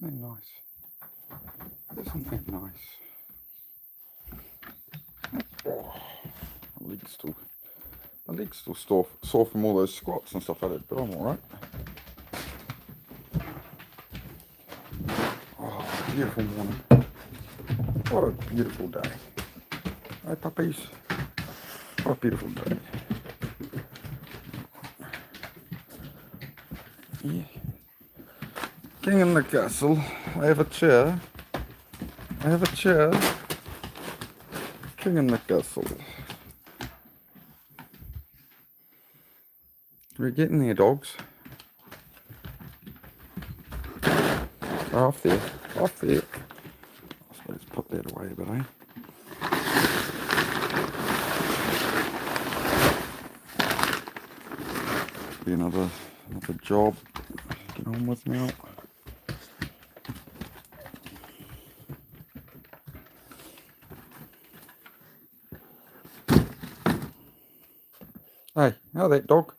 that nice? Isn't that nice? Oh, my leg's still sore from all those squats and stuff like that, but I'm alright. Oh, beautiful morning. What a beautiful day. Hey puppies. What a beautiful day. Yeah. King in the castle. I have a chair. I have a chair. King in the castle. We're getting there, dogs. Off there. Off there. I suppose put that away, but be another job. Get on with now. Hey, how that, dog?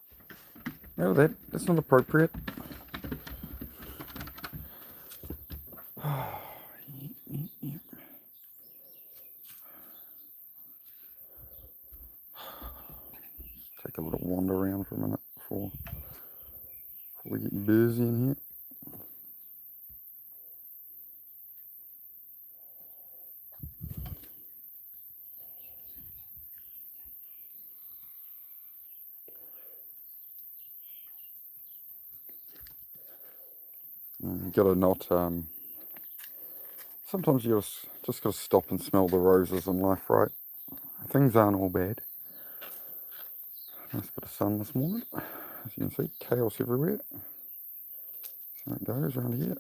How that? That's not appropriate. Take a little wander around for a minute before we get busy in here. You gotta not, sometimes you just gotta stop and smell the roses in life, right? Things aren't all bad. Nice bit of sun this morning. As you can see, chaos everywhere. So it goes around here.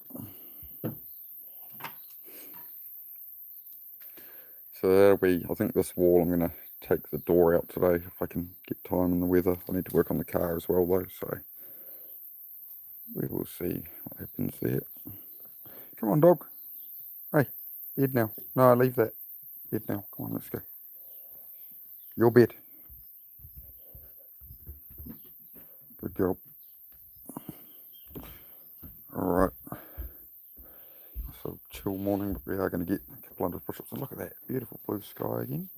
So that'll be, I think this wall I'm gonna take the door out today if I can get time in the weather. I need to work on the car as well though, so we will see what happens there. Come on, dog. Hey, bed now. No, leave that. Bed now. Come on, let's go. Your bed. Good girl. Alright. So chill morning, but we are going to get a couple hundred push-ups. And look at that. Beautiful blue sky again.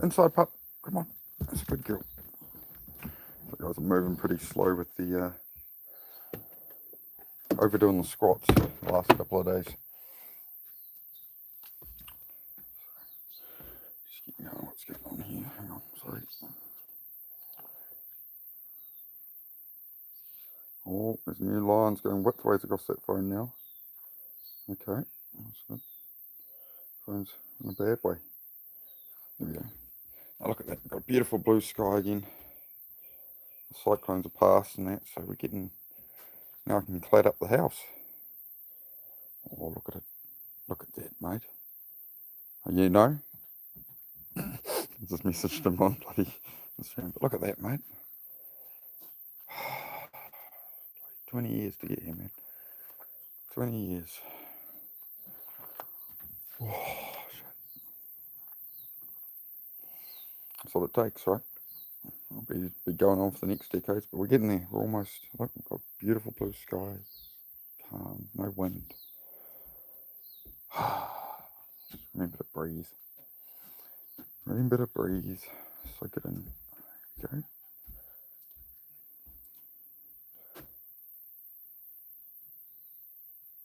Inside, pup. Come on. That's a good girl. So guys, I'm moving pretty slow with the overdoing the squats the last couple of days. Just keep going. What's going on here? Hang on. Sorry. Oh, there's new lines going widthways across that phone now. Okay. That's good. Phone's in a bad way. There we go. Now look at that. We've got a beautiful blue sky again. The cyclones are past and that, so we're getting... Now I can clad up the house. Oh, look at it. Look at that, mate. Oh, you know? I just messaged him on bloody Instagram. But look at that, mate. 20 years to get here, man. 20 years. Oh, shit. That's what it takes, right? I'll be going on for the next decades, but we're getting there. We're almost... Look, we've got beautiful blue skies. Calm, no wind. Just remember to breathe. Remember to breathe. Soak it in. Okay.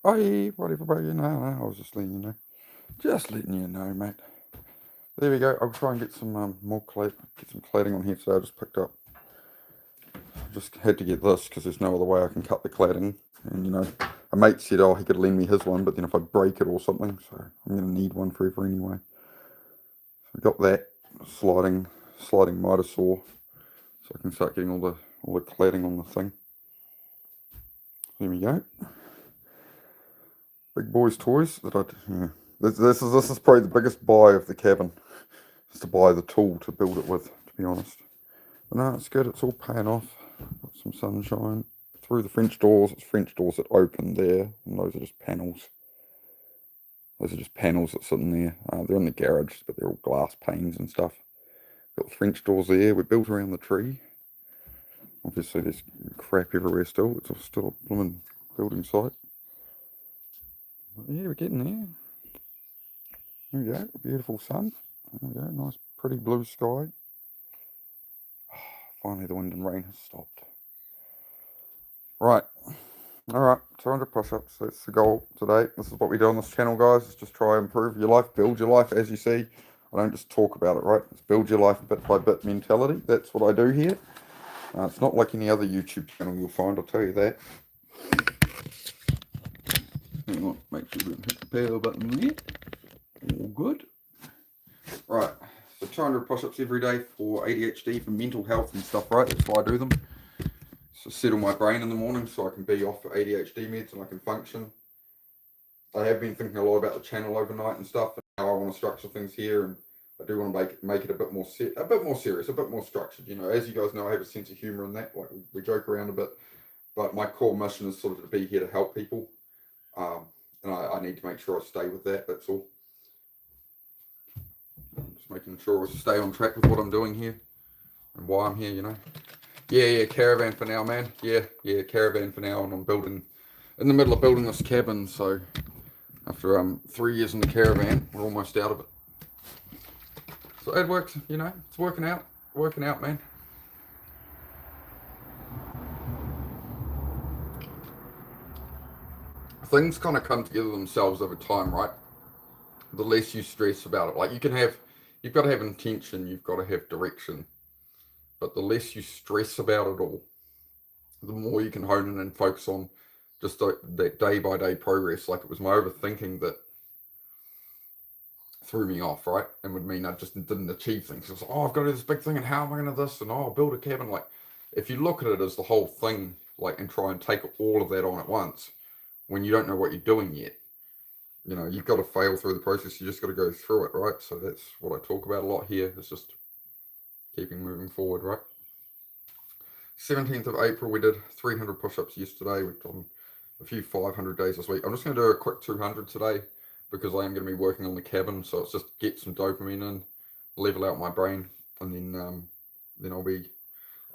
Hey, whatever, bro. No, I was just letting you know. Just letting you know, mate. There we go. I'll try and get some more cladding on here today. I just picked up. I just had to get this because there's no other way I can cut the cladding. And you know, a mate said, oh, he could lend me his one, but then if I break it or something, so I'm gonna need one forever anyway. So I got that sliding miter saw, so I can start getting all the cladding on the thing. There we go. Big boys' toys that this is probably the biggest buy of the cabin, is to buy the tool to build it with, to be honest. But no, it's good. It's all paying off. Got some sunshine through the French doors. It's French doors that open there, and those are just panels. Those are just panels that sit in there. They're in the garage, but they're all glass panes and stuff. Got French doors there. We're built around the tree. Obviously, there's crap everywhere still. It's still a blooming building site. Yeah, we're getting there. There we go, beautiful sun. There we go, nice pretty blue sky. Finally the wind and rain has stopped. Right, alright, 200 push-ups, that's the goal today. This is what we do on this channel, guys, is just try and improve your life, build your life. As you see, I don't just talk about it, right? It's build your life bit by bit mentality. That's what I do here. It's not like any other YouTube channel you'll find, I'll tell you that. Hang on, make sure we don't hit the power button there. All good. Right, so 200 push-ups every day for ADHD, for mental health and stuff, right? That's why I do them. So settle my brain in the morning so I can be off ADHD meds and I can function. I have been thinking a lot about the channel overnight and stuff, and how I want to structure things here, and I do want to make it a bit more serious, a bit more structured. You know, as you guys know, I have a sense of humor in that. Like we joke around a bit, but my core mission is sort of to be here to help people, and I need to make sure I stay with that. That's all. Just making sure I stay on track with what I'm doing here and why I'm here. You know. Yeah, caravan for now, man. Yeah, caravan for now, and I'm in the middle of building this cabin. So after 3 years in the caravan, we're almost out of it. So it works, you know, it's working out, man. Things kind of come together themselves over time, right? The less you stress about it. Like you've got to have intention, you've got to have direction. But the less you stress about it all, the more you can hone in and focus on just that day by day progress. Like it was my overthinking that threw me off, right? And would mean I just didn't achieve things. It was like, oh, I've got to do this big thing, and how am I going to do this? And oh, I'll build a cabin. Like, if you look at it as the whole thing, like, and try and take all of that on at once, when you don't know what you're doing yet, you know, you've got to fail through the process. You just got to go through it, right? So that's what I talk about a lot here. It's just keeping moving forward, right? 17th of April, we did 300 push-ups yesterday. We've done a few 500 days this week. I'm just going to do a quick 200 today, because I am going to be working on the cabin, so it's just get some dopamine in, level out my brain, and then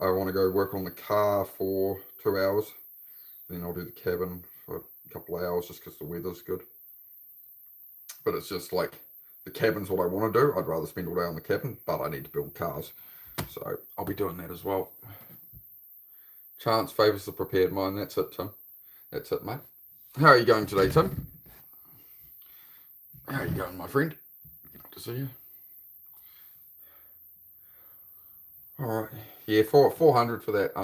I want to go work on the car for 2 hours, then I'll do the cabin for a couple of hours just because the weather's good. But it's just like, the cabin's what I want to do. I'd rather spend all day on the cabin, but I need to build cars, so I'll be doing that as well. Chance favours the prepared mind. That's it, Tim. That's it, mate. How are you going today, Tim? How are you going, my friend? Good to see you. All right, yeah, 400 for that.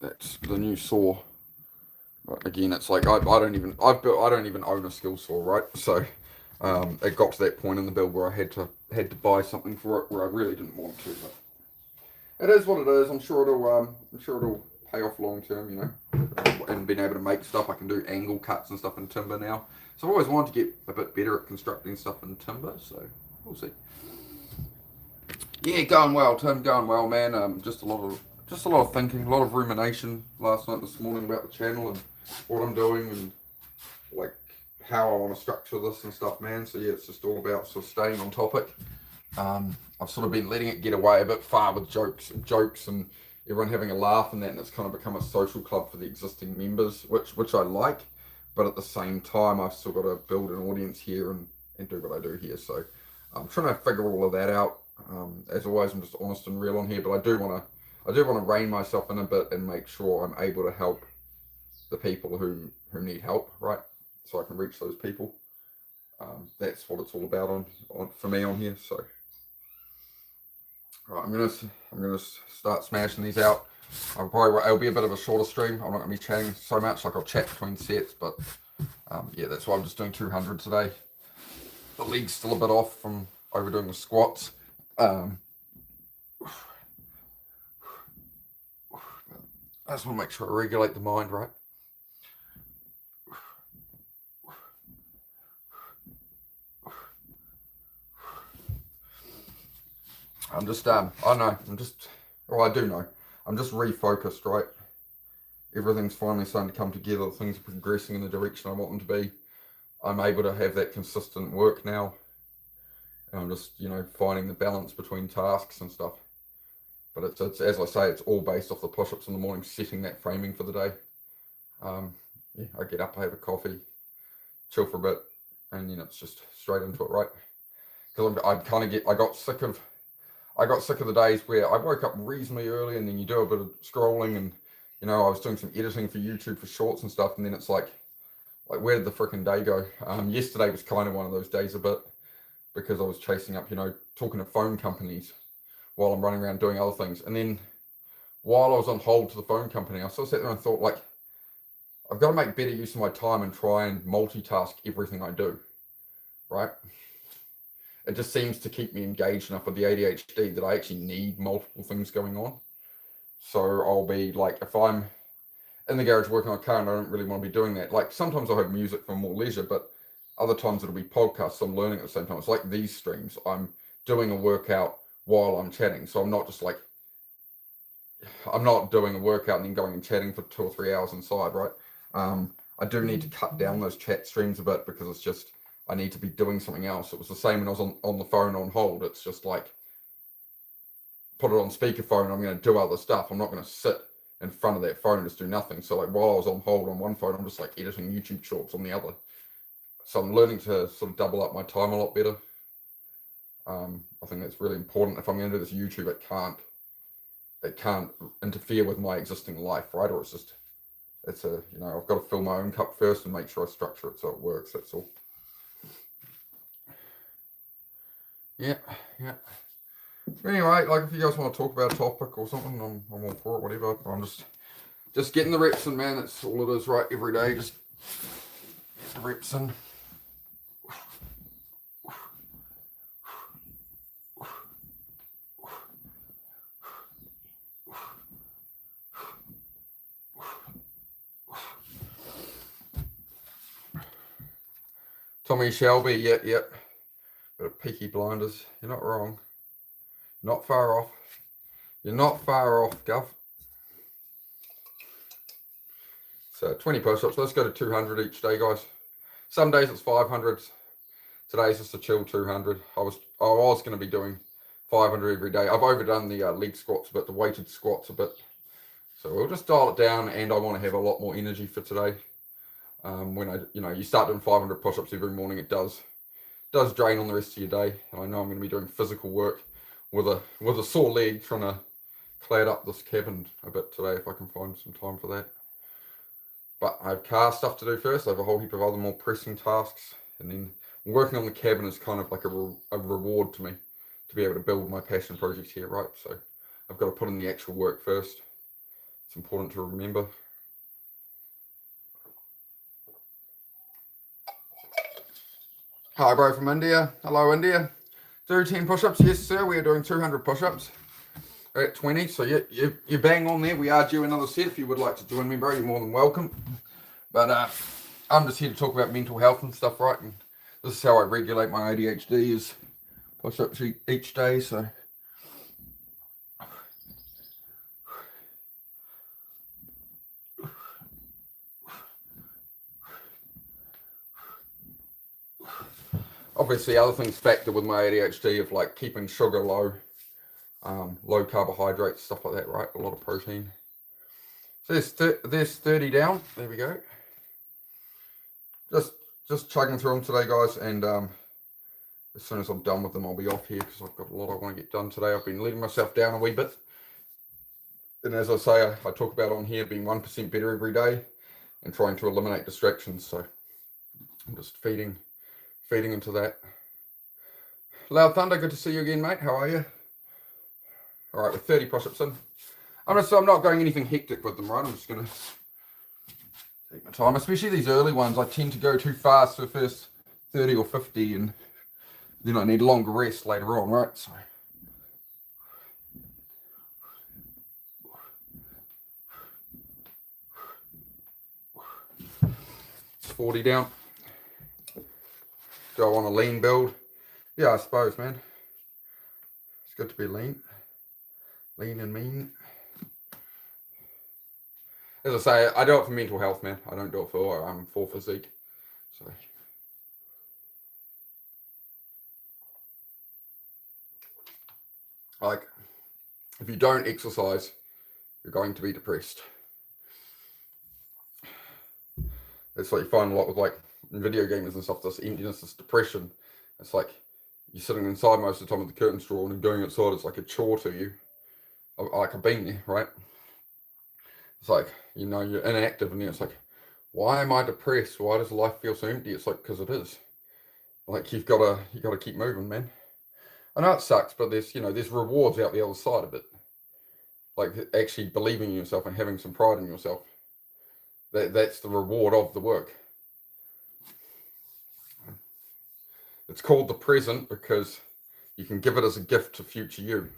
That's the new saw. But again, it's like I don't even own a skill saw, right? So, it got to that point in the build where I had to buy something for it where I really didn't want to. But it is what it is. I'm sure it'll pay off long term, you know. And being able to make stuff, I can do angle cuts and stuff in timber now. So I've always wanted to get a bit better at constructing stuff in timber, so we'll see. Yeah, going well, Tim, going well, man. Just a lot of thinking, a lot of rumination last night, this morning about the channel and what I'm doing and like how I want to structure this and stuff, man. So yeah, it's just all about sort of staying on topic. I've sort of been letting it get away a bit far with jokes and everyone having a laugh and that, and it's kind of become a social club for the existing members, which I like. But at the same time, I've still got to build an audience here and do what I do here. So I'm trying to figure all of that out. As always, I'm just honest and real on here, but I do want to rein myself in a bit and make sure I'm able to help the people who need help, right? So I can reach those people. That's what it's all about for me on here. So, right, I'm gonna start smashing these out. It'll be a bit of a shorter stream. I'm not gonna be chatting so much. Like I'll chat between sets, but yeah, that's why I'm just doing 200 today. The leg's still a bit off from overdoing the squats. I just want to make sure I regulate the mind, right? I do know. I'm just refocused, right? Everything's finally starting to come together. Things are progressing in the direction I want them to be. I'm able to have that consistent work now. And I'm just, you know, finding the balance between tasks and stuff. But it's as I say, it's all based off the push-ups in the morning, setting that framing for the day. Yeah, I get up, I have a coffee, chill for a bit, and then it's just straight into it, right? Because I got sick of the days where I woke up reasonably early, and then you do a bit of scrolling, and I was doing some editing for YouTube for shorts and stuff, and then it's like where did the freaking day go? Yesterday was kind of one of those days a bit, because I was chasing up, talking to phone companies while I'm running around doing other things. And then while I was on hold to the phone company, I sort of sat there and thought, like, I've got to make better use of my time and try and multitask everything I do, right? It just seems to keep me engaged enough with the ADHD that I actually need multiple things going on. So I'll be like, if I'm in the garage working on a car and I don't really want to be doing that, like sometimes I'll have music for more leisure, but other times it'll be podcasts, so I'm learning at the same time. It's like these streams. I'm doing a workout while I'm chatting. So I'm not just like, I'm not doing a workout and then going and chatting for 2 or 3 hours inside, right? I do need to cut down those chat streams a bit, because it's just, I need to be doing something else. It was the same when I was on the phone on hold. It's just like, put it on speakerphone, I'm going to do other stuff. I'm not going to sit in front of that phone and just do nothing. So like while I was on hold on one phone, I'm just like editing YouTube shorts on the other. So I'm learning to sort of double up my time a lot better. I think that's really important. If I'm going to do this YouTube, it can't interfere with my existing life, right? Or I've got to fill my own cup first and make sure I structure it so it works. That's all. Yeah. Anyway, like if you guys want to talk about a topic or something, I'm all for it, whatever. I'm just getting the reps in, man. That's all it is, right? Every day, just get the reps in. Tommy Shelby, yep. Bit of Peaky Blinders. You're not wrong. Not far off. You're not far off, Gov. So 20 push-ups. Let's go to 200 each day, guys. Some days it's 500. Today's just a chill 200. I was going to be doing 500 every day. I've overdone the leg squats a bit, the weighted squats a bit. So we'll just dial it down, and I want to have a lot more energy for today. When you start doing 500 push-ups every morning, it does drain on the rest of your day. And I know I'm going to be doing physical work with a sore leg, trying to clad up this cabin a bit today if I can find some time for that. But I have car stuff to do first. I have a whole heap of other more pressing tasks, and then working on the cabin is kind of like a reward to me to be able to build my passion project here, right? So I've got to put in the actual work first. It's important to remember. Hi, bro from India. Hello, India. Do 10 push-ups? Yes, sir. We are doing 200 push-ups. We're at 20, so you bang on there. We are due another set. If you would like to join me, bro, you're more than welcome. But I'm just here to talk about mental health and stuff, right? And this is how I regulate my ADHD, is push-ups each day, so... Obviously, other things factor with my ADHD of like keeping sugar low, low carbohydrates, stuff like that, right? A lot of protein. So there's 30 down. There we go. Just chugging through them today, guys. And as soon as I'm done with them, I'll be off here because I've got a lot I want to get done today. I've been letting myself down a wee bit. And as I say, I talk about on here being 1% better every day and trying to eliminate distractions. So I'm just feeding into that. Loud Thunder, good to see you again, mate. How are you? All right, with 30 push-ups in. I'm not going anything hectic with them, right? I'm just going to take my time, especially these early ones. I tend to go too fast for the first 30 or 50, and then I need longer rest later on, right? So. It's 40 down. Do I want a lean build? Yeah, I suppose, man. It's good to be lean. Lean and mean. As I say, I do it for mental health, man. I don't do it for physique. So. Like, if you don't exercise, you're going to be depressed. That's what you find a lot with like in video gamers and stuff, this emptiness, this depression. It's like you're sitting inside most of the time with the curtains drawn, and going outside is like a chore to you. Like I've been there, right? It's like, you know, you're inactive, and then it's like, why am I depressed? Why does life feel so empty? It's like, because it is. Like you gotta keep moving, man. I know it sucks, but there's rewards out the other side of it. Like actually believing in yourself and having some pride in yourself. That's the reward of the work. It's called the present because you can give it as a gift to future you.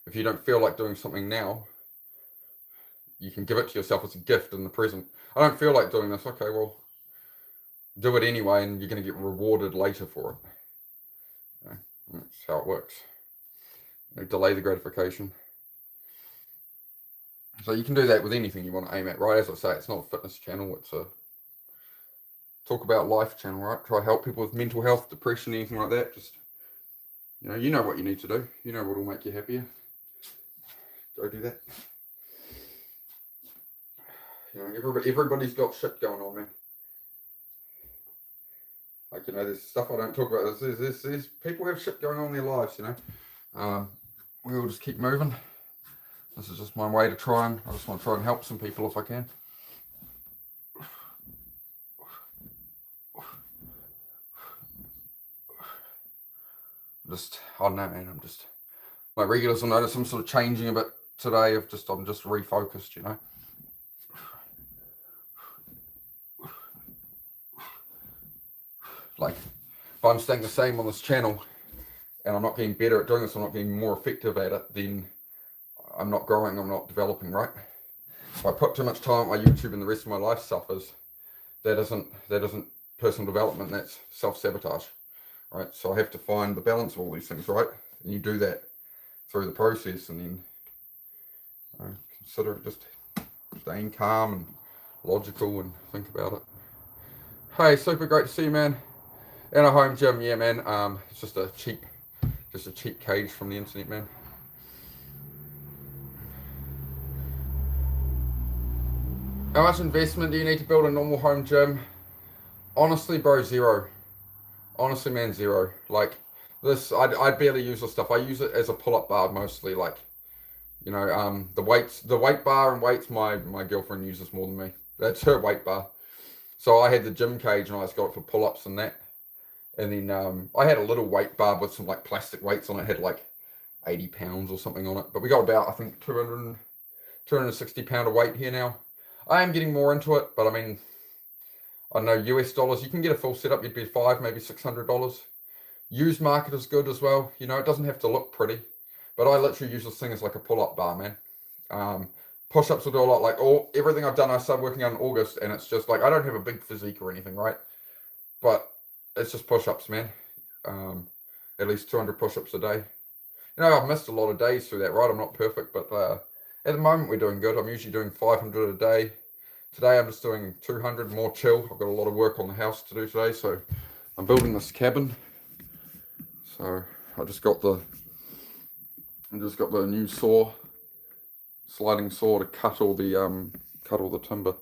If you don't feel like doing something now, you can give it to yourself as a gift in the present. I don't feel like doing this. Okay, well, do it anyway, and you're going to get rewarded later for it. That's how it works. Delay the gratification. So you can do that with anything you want to aim at, right? As I say, it's not a fitness channel. It's a talk about life channel, right? Try to help people with mental health, depression, anything like that. Just, you know what you need to do. You know what will make you happier. Go do that. Everybody's got shit going on, man. Like, there's stuff I don't talk about. There's people have shit going on in their lives, we all just keep moving. This is just my way to I just want to try and help some people if I can. I don't know, man, my regulars will notice I'm sort of changing a bit today. I'm just refocused, Like, if I'm staying the same on this channel and I'm not getting better at doing this, I'm not getting more effective at it, then I'm not growing, I'm not developing, right? If I put too much time on my YouTube and the rest of my life suffers, that isn't personal development, that's self-sabotage, right? So I have to find the balance of all these things, right? And you do that through the process, and then consider it just staying calm and logical and think about it. Hey, super great to see you, man. In a home gym, yeah, man. It's just a cheap cage from the internet, man. How much investment do you need to build a normal home gym? Honestly, bro, zero. Honestly, man, zero. Like this, I barely use this stuff. I use it as a pull-up bar mostly. Like, the weight bar and weights. My girlfriend uses more than me. That's her weight bar. So I had the gym cage, and I just got it for pull-ups and that. And then I had a little weight bar with some like plastic weights on it. It had like 80 pounds or something on it. But we got about, I think, 260 pound of weight here now. I am getting more into it, but I mean, I don't know, US dollars, you can get a full setup, you'd be $500, maybe $600. Used market is good as well. It doesn't have to look pretty, but I literally use this thing as like a pull-up bar, man. Push-ups will do a lot. Like everything I've done, I started working on in August, and it's just like, I don't have a big physique or anything, right? But it's just push-ups, man. At least 200 push-ups a day. I've missed a lot of days through that, right? I'm not perfect, but at the moment we're doing good. I'm usually doing 500 a day. Today I'm just doing 200, more chill. I've got a lot of work on the house to do today, so I'm building this cabin. So I just got the new sliding saw to cut all the timber.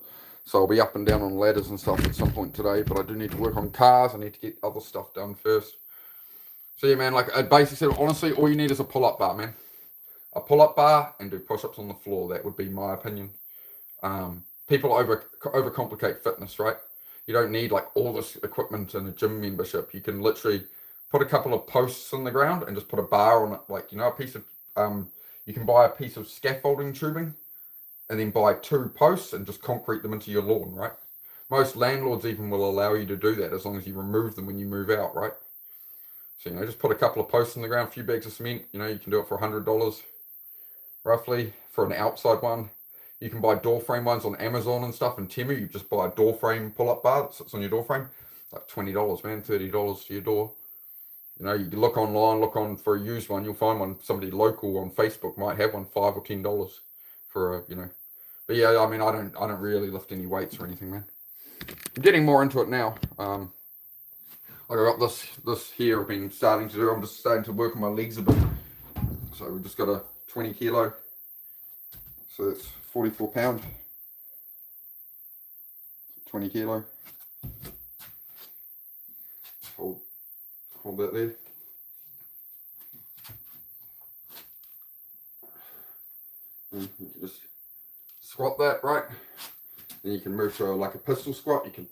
So I'll be up and down on ladders and stuff at some point today, but I do need to work on cars. I need to get other stuff done first. So yeah, man, like I basically said, honestly, all you need is a pull-up bar, man. A pull-up bar and do push-ups on the floor. That would be my opinion. People overcomplicate fitness, right? You don't need like all this equipment and a gym membership. You can literally put a couple of posts on the ground and just put a bar on it, like a piece of you can buy a piece of scaffolding tubing and then buy 2 posts and just concrete them into your lawn, right? Most landlords even will allow you to do that as long as you remove them when you move out, right? So just put a couple of posts on the ground, a few bags of cement. You can do it for $100 roughly for an outside one. You can buy door frame ones on Amazon and stuff, and Temu. You just buy a door frame pull-up bar that sits on your door frame, like $20, man, $30 to your door. You can look online, look on for a used one. You'll find one. Somebody local on Facebook might have one, $5 or $10 for But yeah, I mean, I don't really lift any weights or anything, man. I'm getting more into it now. Like I got this here. I've been starting to do. I'm just starting to work on my legs a bit. So we just got a 20 kilo. So that's 44 pound. 20 kilo. hold that there. And you can just squat that, right? Then you can move to like a pistol squat. You can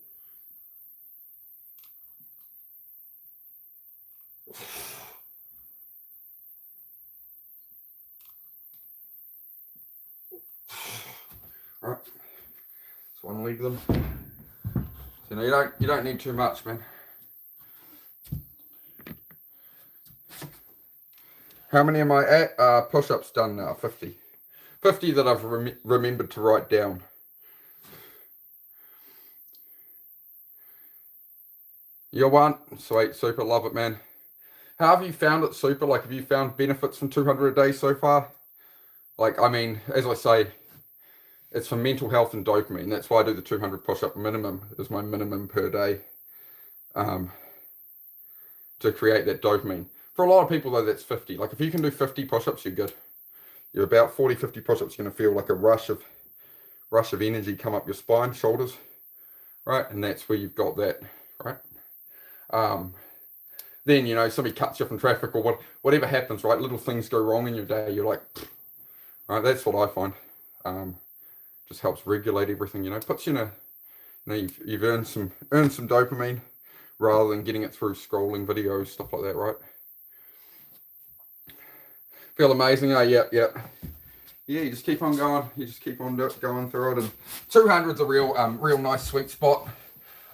right. That's one leg of them. So you don't need too much, man. How many of my push-ups done now? 50. 50 that I've remembered to write down. You're one. Sweet, super, love it, man. How have you found it, super? Like, have you found benefits from 200 a day so far? Like, I mean, as I say, it's for mental health and dopamine. That's why I do the 200 push-up minimum, is my minimum per day, to create that dopamine. For a lot of people, though, that's 50. Like, if you can do 50 push-ups, you're good. You're about 40, 50 push-ups, you're going to feel like a rush of energy come up your spine, shoulders, right? And that's where you've got that, right? Then, somebody cuts you off in traffic or whatever happens, right? Little things go wrong in your day. You're like, right? That's what I find. Just helps regulate everything, puts you in a, you've earned some dopamine rather than getting it through scrolling videos, stuff like that, right? Feel amazing, oh, yeah. Yeah, you just keep on going. You just keep on going through it. And 200's a real nice sweet spot.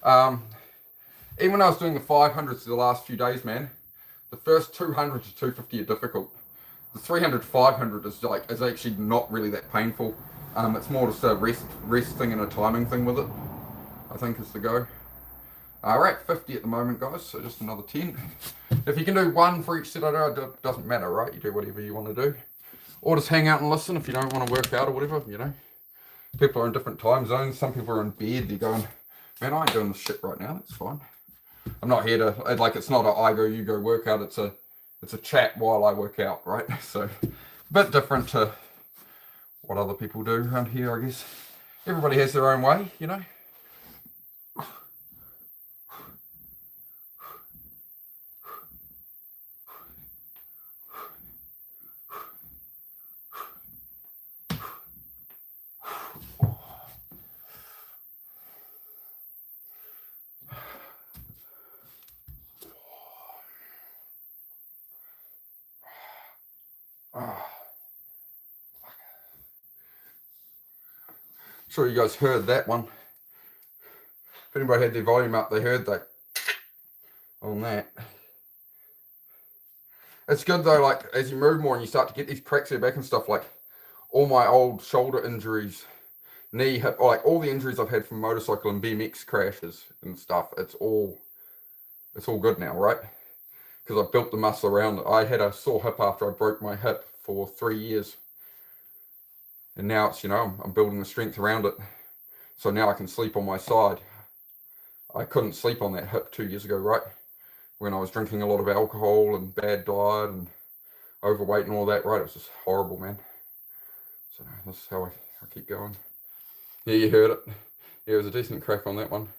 Even when I was doing the 500s the last few days, man, the first 200 to 250 are difficult. The 300, 500 is actually not really that painful. It's more just a rest thing and a timing thing with it, I think, is the go. We're at 50 at the moment, guys, so just another 10. If you can do one for each set, it doesn't matter, right? You do whatever you want to do. Or just hang out and listen if you don't want to work out or whatever, People are in different time zones. Some people are in bed. They're going, man, I ain't doing this shit right now. That's fine. I'm not here to, it's not a I go, you go workout. It's a chat while I work out, right? So, a bit different to what other people do around here, I guess. Everybody has their own way, Sure you guys heard that one. If anybody had their volume up, they heard that on that. It's good though, like as you move more and you start to get these cracks in your back and stuff, like all my old shoulder injuries, knee, hip, like all the injuries I've had from motorcycle and BMX crashes and stuff, it's all good now, right? Because I built the muscle around it. I had a sore hip after I broke my hip for 3 years. And now it's, I'm building the strength around it. So now I can sleep on my side. I couldn't sleep on that hip 2 years ago, right? When I was drinking a lot of alcohol and bad diet and overweight and all that, right? It was just horrible, man. So that's how I keep going. Yeah, you heard it. Yeah, it was a decent crack on that one.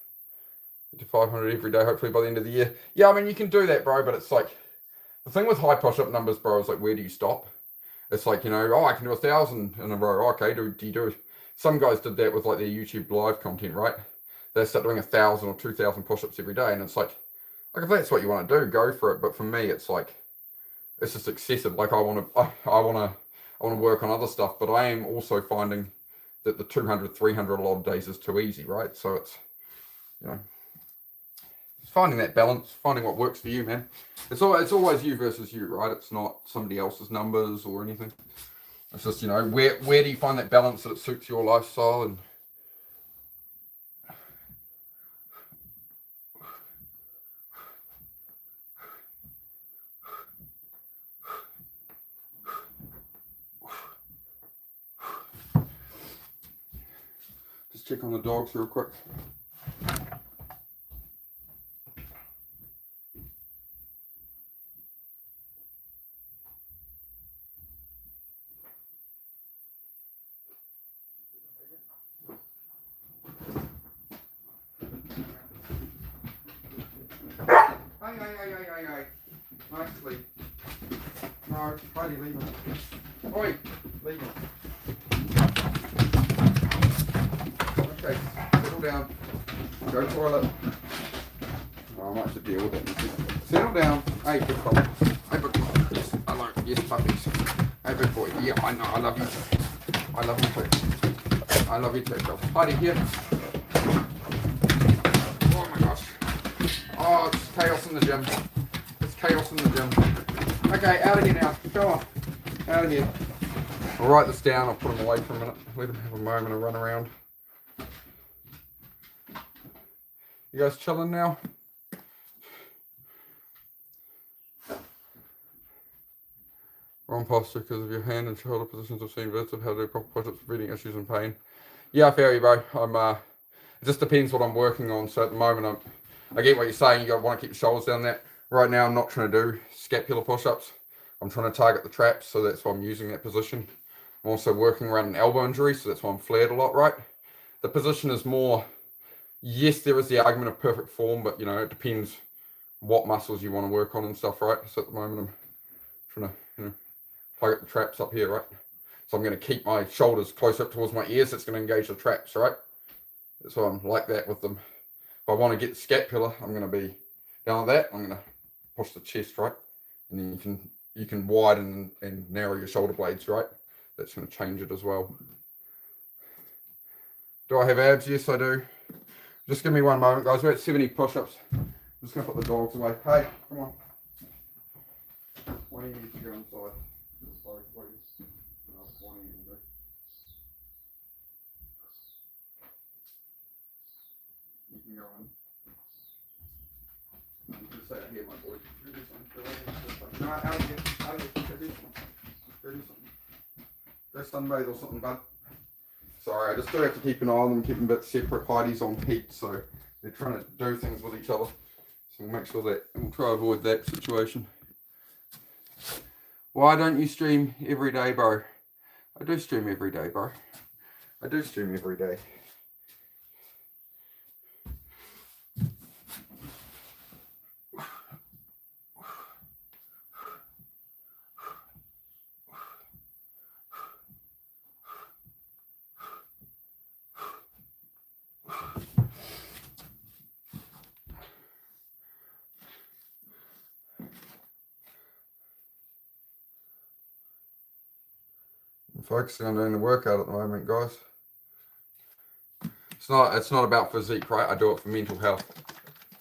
Get to 500 every day, hopefully by the end of the year. Yeah, I mean, you can do that, bro, but it's like, the thing with high push-up numbers, bro, is like, where do you stop? It's like, I can do 1,000 in a row. Okay, do you do it? Some guys did that with like their YouTube live content, right? They start doing 1,000 or 2,000 push-ups every day, and it's like if that's what you want to do, go for it. But for me, it's like, it's just excessive. Like I want to work on other stuff, but I am also finding that the 200, 300 a lot of days is too easy, right? So it's, finding that balance, finding what works for you, man. It's always you versus you, right? It's not somebody else's numbers or anything. It's just, where do you find that balance that it suits your lifestyle? And just check on the dogs real quick. Hey. Nicely. No, Heidi, leave him. Oi, leave him. Okay, settle down. Go toilet. Oh, I might have to deal with it. Settle down. Hey, good boy. Hey, good boy. Yes, hello. Yes, puppies. Hey, good boy. Yeah, I know. I love you too. I love you too. I love you too, girl. Heidi, here. Oh my gosh. Oh, it's chaos in the gym. It's chaos in the gym. Okay, out of here now. Go on. Out of here. I'll write this down. I'll put him away for a minute. Let him have a moment of run around. You guys chilling now? Wrong posture because of your hand and shoulder positions. I've seen bits of how to do proper push-ups for breathing issues and pain. Yeah, I feel you, bro. It just depends what I'm working on. So at the moment, I get what you're saying. You want to keep your shoulders down there. Right now, I'm not trying to do scapular push-ups. I'm trying to target the traps, so that's why I'm using that position. I'm also working around an elbow injury, so that's why I'm flared a lot, right? The position is more, yes, there is the argument of perfect form, but, you know, it depends what muscles you want to work on and stuff, right? So at the moment, I'm trying to, you know, target the traps up here, right? So I'm going to keep my shoulders close up towards my ears. That's going to engage the traps, right? That's why I'm like that with them. If I want to get the scapula, I'm going to be down like that. I'm going to push the chest, right? And then you can widen and narrow your shoulder blades, right? That's going to change it as well. Do I have abs? Yes, I do. Just give me one moment, guys. We're at 70 push-ups. I'm just going to put the dogs away. Hey, come on. Why do you need to go inside? You can go on. You can stay out here, my boy. No, out here. Go do something. Go sunbathe or something, bud. Sorry, I just do have to keep an eye on them, keep them a bit separate. Heidi's on heat, so they're trying to do things with each other. So we'll make sure that, we'll try to avoid that situation. Why don't you stream every day, bro? I do stream every day, bro. I do stream every day. I'm focusing on doing the workout at the moment, guys. It's not about physique, right? I do it for mental health,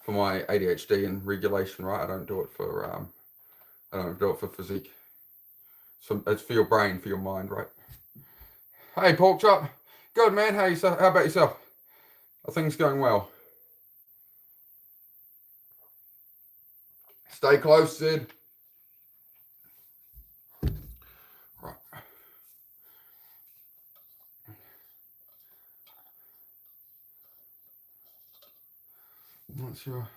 for my ADHD and regulation, right? I don't do it for physique. So it's for your brain, for your mind, right? Hey, pork chop. Good, man. How about yourself? Are things going well? Stay close, Sid. Right. Not sure.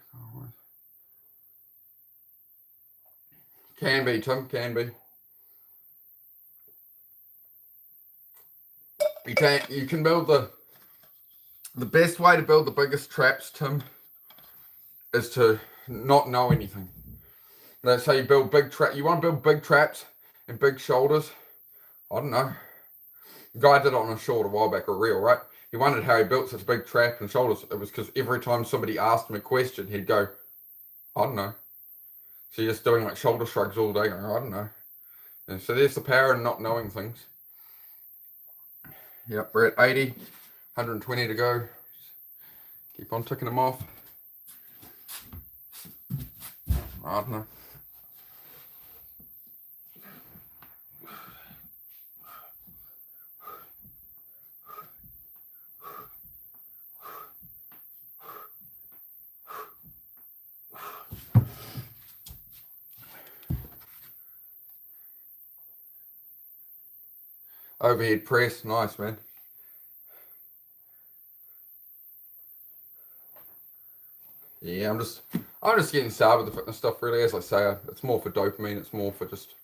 Can be, Tim. Can be. You can build the best way to build the biggest traps, Tim, is to not know anything. That's how you build big traps. You want to build big traps and big shoulders. I don't know. The guy did it on a short a while back, a reel, right? He wondered how he built such a big trap and shoulders. It was because every time somebody asked him a question, he'd go, I don't know. So you're just doing like shoulder shrugs all day, going, I don't know. And so there's the power in not knowing things. Yep, we're at 80, 120 to go. Keep on ticking them off. I don't know. Overhead press, nice, man. Yeah, I'm just getting started with the fitness stuff, really. As I say, it's more for dopamine. It's more for just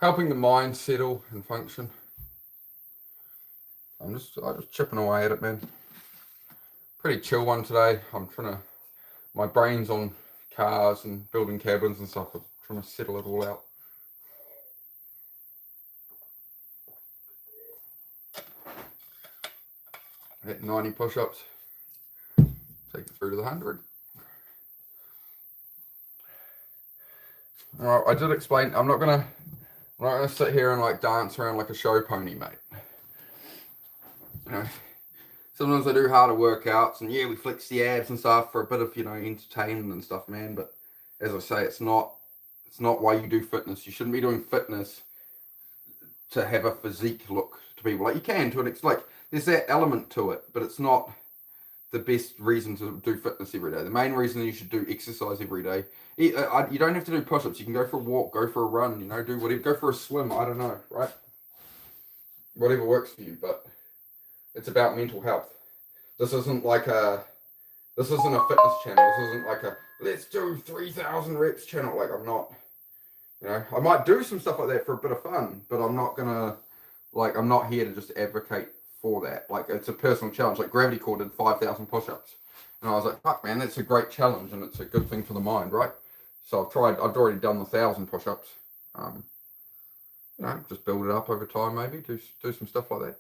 helping the mind settle and function. I'm just chipping away at it, man. Pretty chill one today. My brain's on cars and building cabins and stuff. I'm trying to settle it all out. At 90 push-ups, take it through to the 100. All right, I did explain. I'm not gonna sit here and like dance around like a show pony, mate. You know, sometimes I do harder workouts, and yeah, we flex the abs and stuff for a bit of, you know, entertainment and stuff, man. But as I say, it's not why you do fitness. You shouldn't be doing fitness to have a physique look to people. Like, you can to it. It's like there's that element to it, but it's not the best reason to do fitness every day. The main reason you should do exercise every day. You don't have to do push-ups. You can go for a walk, go for a run, you know, do whatever, go for a swim. I don't know, right? Whatever works for you, but it's about mental health. This isn't a fitness channel. This isn't like a let's do 3,000 reps channel. Like, I'm not, you know, I might do some stuff like that for a bit of fun, but I'm not gonna, like, I'm not here to just advocate for that. Like, it's a personal challenge. Like, Gravity Core did 5,000 push-ups, and I was like, fuck, man, that's a great challenge, and it's a good thing for the mind, right? So I've already done the 1,000 push-ups. You know, just build it up over time, maybe do some stuff like that.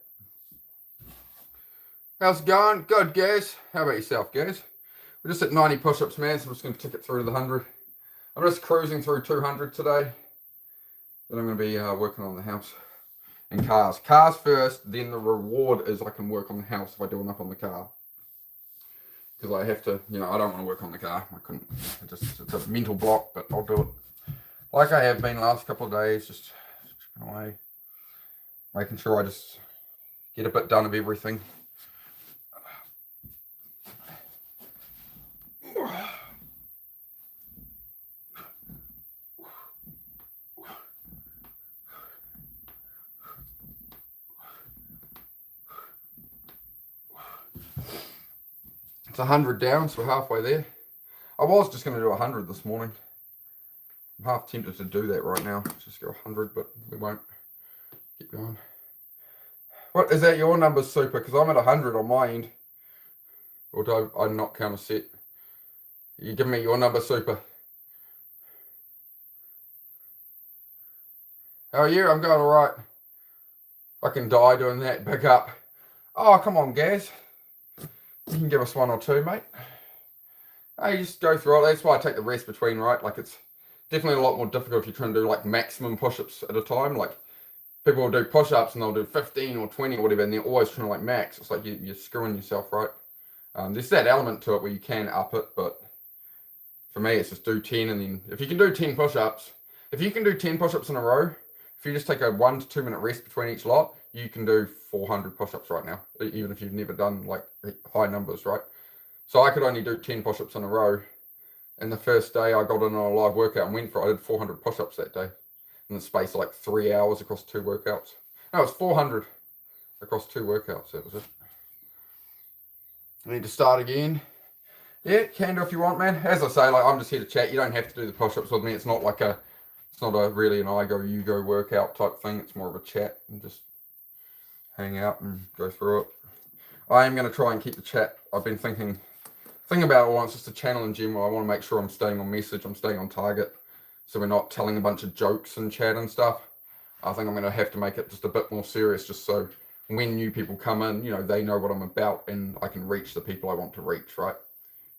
How's it going? Good, Gaz. How about yourself, Gaz? We're just at 90 push-ups, man, so I'm just going to tick it through to the 100. I'm just cruising through 200 today. Then I'm going to be working on the house and cars. Cars first, then the reward is I can work on the house if I do enough on the car. Because I have to, you know, I don't want to work on the car. I couldn't. It's a mental block, but I'll do it. Like I have been last couple of days, just chipping away. Making sure I just get a bit done of everything. It's 100 down, so we're halfway there. I was just going to do 100 this morning. I'm half tempted to do that right now. Just go 100, but we won't. Keep going. What is that your number, Super? Because I'm at 100 on my end. Or do I not count a set? You give me your number, Super. How are you? I'm going all right. I can die doing that. Big up. Oh, come on, Gaz. You can give us one or two, mate. Hey, just go through it. That's why I take the rest between, right? Like, it's definitely a lot more difficult if you're trying to do like maximum push-ups at a time. Like, people will do push-ups and they'll do 15 or 20 or whatever, and they're always trying to like max. It's like you're screwing yourself, right? There's that element to it where you can up it, but for me, it's just do 10, and then if you can do 10 push-ups, if you can do 10 push-ups in a row, if you just take a 1 to 2 minute rest between each lot, you can do 400 push-ups right now, even if you've never done like high numbers, right? So I could only do 10 push-ups in a row. And the first day I got in on a live workout and went for it, I did 400 push-ups that day in the space of like 3 hours across 2 workouts. No, it was 400 across 2 workouts. That was it. I need to start again. Yeah, can do if you want, man. As I say, like, I'm just here to chat. You don't have to do the push-ups with me. It's not really an I go, you go workout type thing. It's more of a chat and just hang out and go through it. I am going to try and keep the chat. I've been thinking about it once, just a channel in general. I want to make sure I'm staying on message, I'm staying on target, so we're not telling a bunch of jokes and chat and stuff. I think I'm going to have to make it just a bit more serious, just so when new people come in, you know, they know what I'm about and I can reach the people I want to reach, right?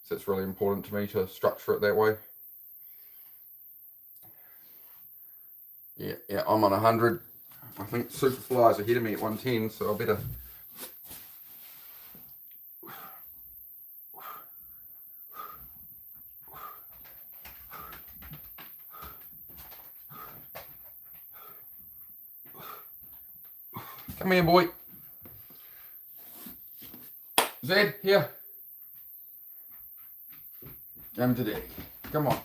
So it's really important to me to structure it that way. Yeah, I'm on 100. I think Superfly's ahead of me at 110, so I better... Come here, boy. Zed, here. Come to daddy. Come on.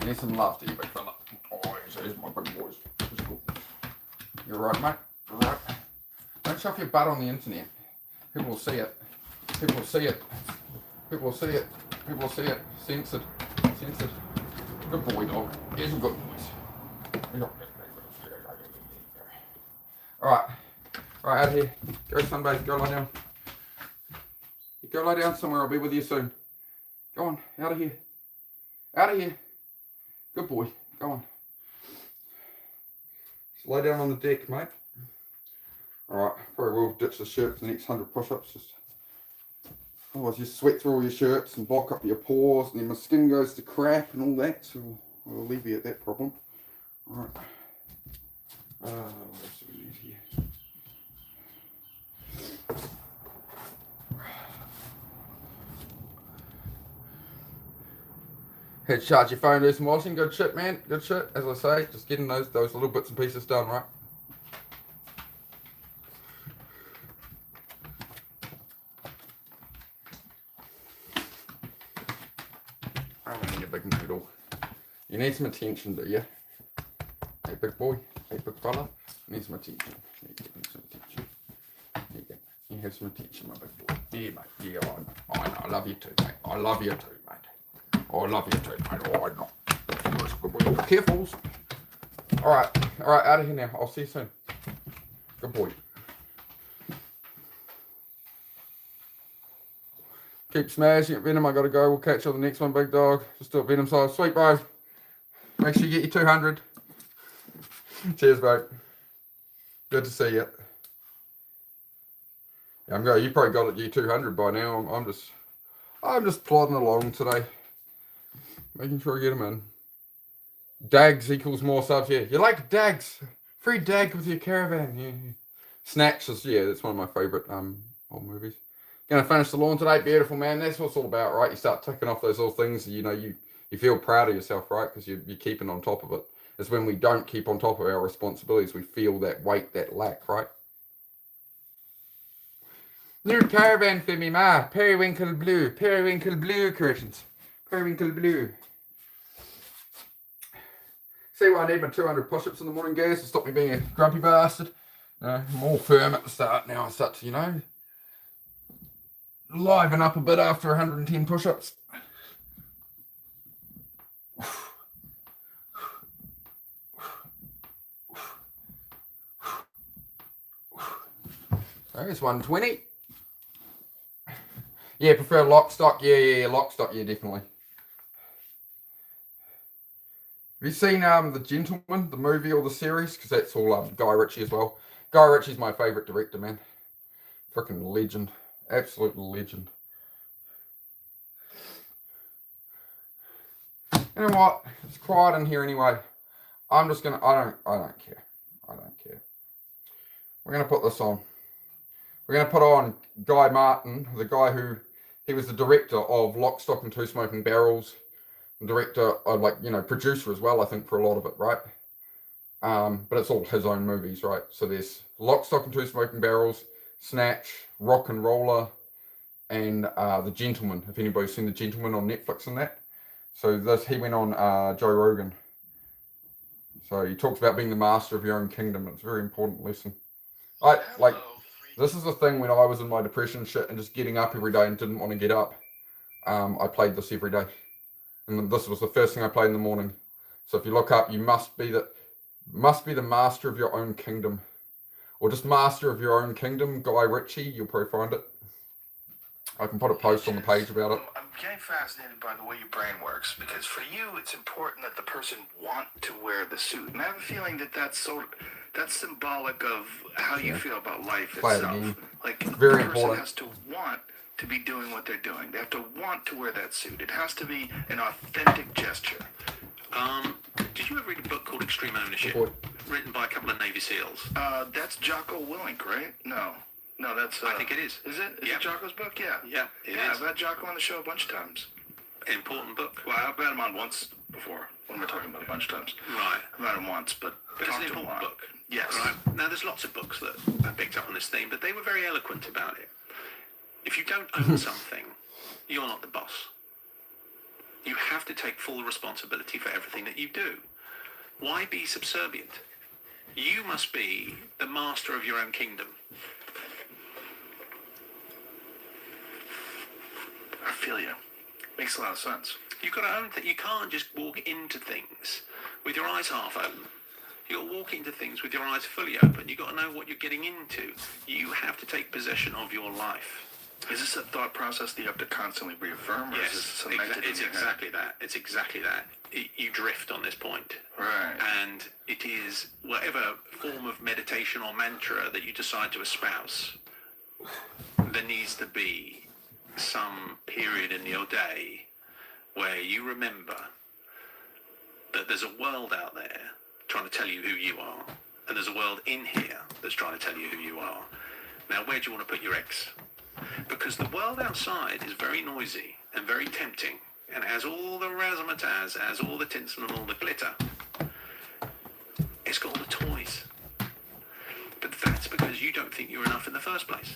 Need some love to you, big fella. Oh, here's my big boys. Cool. You're right, mate. You're right. Don't shove your butt on the internet. People will see it. People will see it. People will see it. People will see it. Censored. Censored. Good boy, dog. Here's some good boys. Alright. Alright, out of here. Go sunbathe. Go lie down. Go lie down somewhere. I'll be with you soon. Go on. Out of here. Out of here. Good boy. Go on. Just lay down on the deck, mate. Alright, probably will ditch the shirt for the next 100 push-ups. Otherwise you sweat through all your shirts and block up your pores and then my skin goes to crap and all that, so we'll alleviate that problem. Alright. What else do we need here? Head charge your phone, do some washing. Good shit, man. Good shit. As I say, just getting those little bits and pieces done, right? I don't need a big noodle. You need some attention, do you? Hey, big boy. Hey, big fella. You need some attention. You need some attention. You have some attention, my big boy. Yeah, mate. Yeah, I know. I love you too, mate. I love you too, mate. I love you too, mate. Oh, I know. Careful. Alright, out of here now. I'll see you soon. Good boy. Keep smashing it, Venom. I gotta go. We'll catch you on the next one, big dog. Just do it, Venom size. Sweet, bro. Make sure you get your 200. Cheers, bro. Good to see you. Yeah, I'm going. You probably got it, your 200 by now. I'm just plodding along today, making sure I get them in. Dags equals more subs. Yeah, you like dags? Free dag with your caravan. Yeah. Snatch is, yeah, that's one of my favourite old movies. Gonna finish the lawn today. Beautiful, man. That's what it's all about, right? You start ticking off those little things. You know, you feel proud of yourself, right? Because you're keeping on top of it. It's when we don't keep on top of our responsibilities, we feel that weight, that lack, right? New caravan for me, ma. Periwinkle blue. Periwinkle blue curtains. Periwinkle blue. See why I need my 200 push-ups in the morning, guys, to stop me being a grumpy bastard. I'm all firm at the start now. I start to, you know, liven up a bit after 110 push-ups. There's 120. Yeah, prefer lock stock. Yeah, lock stock. Yeah, definitely. Have you seen The Gentleman, the movie or the series? Because that's all Guy Ritchie as well. Guy Ritchie's my favourite director, man. Freaking legend. Absolute legend. You know what? It's quiet in here anyway. I'm just gonna. I don't care. I don't care. We're gonna put this on. We're gonna put on Guy Martin, the guy who he was the director of Lock, Stock and Two Smoking Barrels. Director, like, you know, producer as well, I think, for a lot of it, right? But it's all his own movies, right? So there's Lock, Stock and Two Smoking Barrels, Snatch, Rock and Roller, and The Gentleman. If anybody's seen The Gentleman on Netflix and that. So he went on Joe Rogan. So he talks about being the master of your own kingdom. It's a very important lesson. This is the thing when I was in my depression shit and just getting up every day and didn't want to get up. I played this every day. And this was the first thing I played in the morning. So if you look up, you must be the master of your own kingdom. Or just master of your own kingdom, Guy Ritchie, you'll probably find it. I can put a post on the page about it. I'm getting fascinated by the way your brain works, because for you, it's important that the person want to wear the suit. And I have a feeling that that's symbolic of how you feel about life itself. Like, very the person important. has to want to be doing what they're doing. They have to want to wear that suit. It has to be an authentic gesture. Did you ever read a book called Extreme Ownership, written by a couple of Navy SEALs? That's Jocko Willink, right? No, that's... I think it is. Is it? Is it Jocko's book? Yeah. Yeah, it is. I've had Jocko on the show a bunch of times. Important book. Well, I've had him on once before. What am I talking about? A bunch of times. Right. I've had him once, but it's an important book. Yes. Right. Now, there's lots of books that I picked up on this theme, but they were very eloquent about it. If you don't own something, you're not the boss. You have to take full responsibility for everything that you do. Why be subservient? You must be the master of your own kingdom. I feel you. Makes a lot of sense. You've got to own that. You can't just walk into things with your eyes half open. You've got to walk into things with your eyes fully open. You've got to know what you're getting into. You have to take possession of your life. Is this a thought process that you have to constantly reaffirm, or is this cemented it's in your exactly that. It's exactly that. You drift on this point. Right. And it is whatever form of meditation or mantra that you decide to espouse, there needs to be some period in your day where you remember that there's a world out there trying to tell you who you are, and there's a world in here that's trying to tell you who you are. Now, where do you want to put your eggs? Because the world outside is very noisy and very tempting, and it has all the razzmatazz, has all the tinsel and all the glitter. It's got all the toys. But that's because you don't think you're enough in the first place.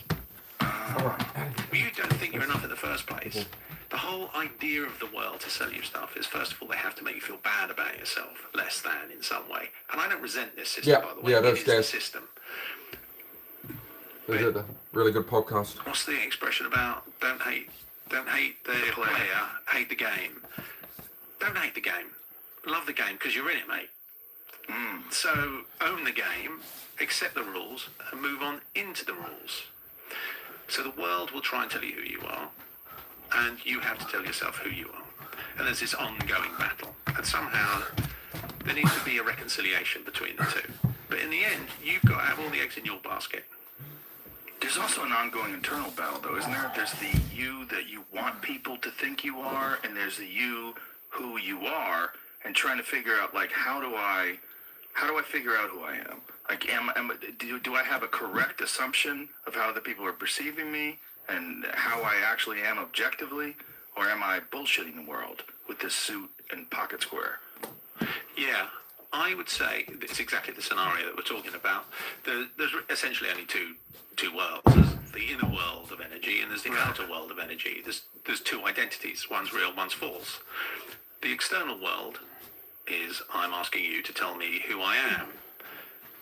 You don't think you're enough in the first place. The whole idea of the world to sell you stuff is, first of all, they have to make you feel bad about yourself, less than in some way. And I don't resent this system, by the way. That's it is the system. They did a really good podcast. What's the expression about don't hate the player, hate the game? Don't hate the game. Love the game because you're in it, mate. So own the game, accept the rules, and move on into the rules. So the world will try and tell you who you are, and you have to tell yourself who you are. And there's this ongoing battle. And somehow there needs to be a reconciliation between the two. But in the end, you've got to have all the eggs in your basket. There's also an ongoing internal battle, though, isn't there? There's the you that you want people to think you are, and there's the you who you are, and trying to figure out, like, how do I figure out who I am? Like, do I have a correct assumption of how the people are perceiving me and how I actually am objectively, or am I bullshitting the world with this suit and pocket square? Yeah, I would say it's exactly the scenario that we're talking about. There's essentially only two worlds. There's the inner world of energy and there's the outer world of energy. There's two identities. One's real, one's false. The external world is I'm asking you to tell me who I am.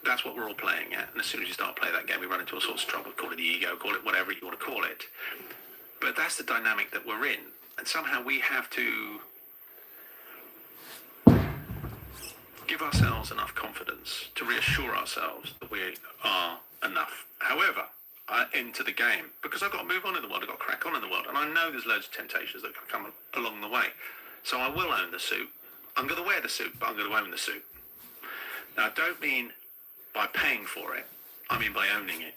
That's what we're all playing at. And as soon as you start playing that game, we run into all sorts of trouble. Call it the ego, call it whatever you want to call it. But that's the dynamic that we're in. And somehow we have to give ourselves enough confidence to reassure ourselves that we are enough. However, I enter the game because I've got to move on in the world, I've got to crack on in the world, and I know there's loads of temptations that can come along the way. So I will own the suit. I'm going to wear the suit, but I'm going to own the suit. Now, I don't mean by paying for it, I mean by owning it.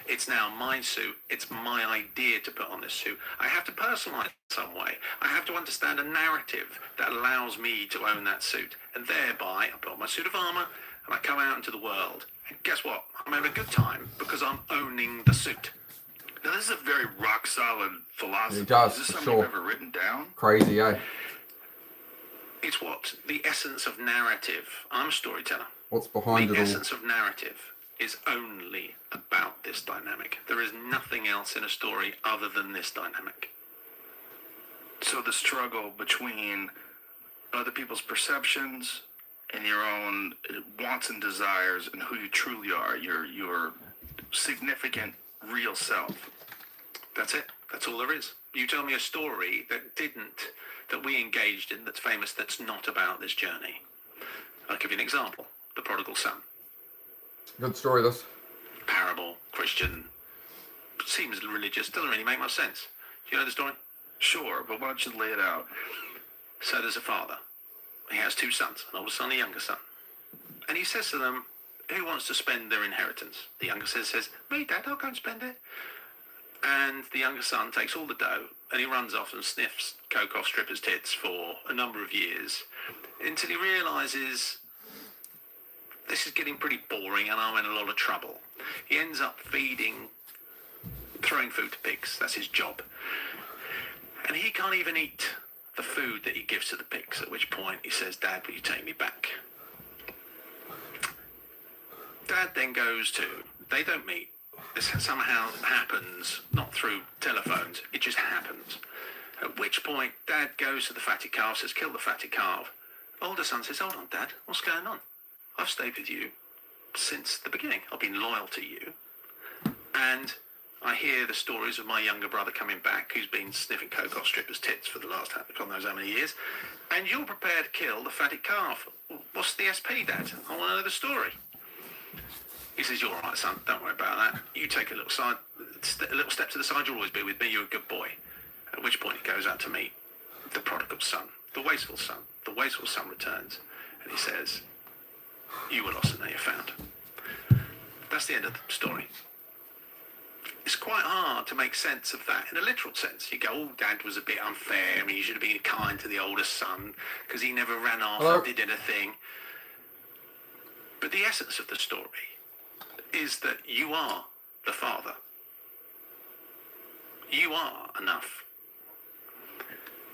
It's now my suit. It's my idea to put on this suit. I have to personalize it some way. I have to understand a narrative that allows me to own that suit. And thereby, I put on my suit of armor and I come out into the world. And guess what? I'm having a good time because I'm owning the suit. Now, this is a very rock-solid philosophy. It does, is this for something you've ever written down? Crazy, eh? It's what the essence of narrative. I'm a storyteller. What's behind the it all? The essence of narrative is only about this dynamic. There is nothing else in a story other than this dynamic. So the struggle between other people's perceptions and your own wants and desires and who you truly are, your significant real self. That's it. That's all there is. You tell me a story that we engaged in, that's famous, that's not about this journey. I'll give you an example. The Prodigal Son. Good story, this. Parable, Christian, seems religious, doesn't really make much sense. Do you know the story? Sure, but why don't you lay it out? So there's a father. He has two sons, an older son and a younger son. And he says to them, who wants to spend their inheritance? The younger son says, me, Dad, I'll go and spend it. And the younger son takes all the dough and he runs off and sniffs coke off strippers' tits for a number of years until he realises this is getting pretty boring and I'm in a lot of trouble. He ends up throwing food to pigs. That's his job. And he can't even eat the food that he gives to the pigs, at which point he says, Dad, will you take me back? Dad then goes to, they don't meet. This somehow happens, not through telephones, it just happens. At which point Dad goes to the fatty calf, says, kill the fatty calf. Older son says, hold on, Dad, what's going on? I've stayed with you since the beginning. I've been loyal to you. And I hear the stories of my younger brother coming back, who's been sniffing coke off strippers' tits for the last God knows how many years. And you're prepared to kill the fatty calf. What's the SP, Dad? I want to know the story. He says, you're all right, son. Don't worry about that. You take a little a little step to the side, you'll always be with me, you're a good boy. At which point he goes out to meet the prodigal son, the wasteful son. The wasteful son returns, and he says, you were lost and now you're found. That's the end of the story. It's quite hard to make sense of that in a literal sense. You go, oh, Dad was a bit unfair, and he should have been kind to the older son because he never ran off and did anything. But the essence of the story is that you are the father. You are enough.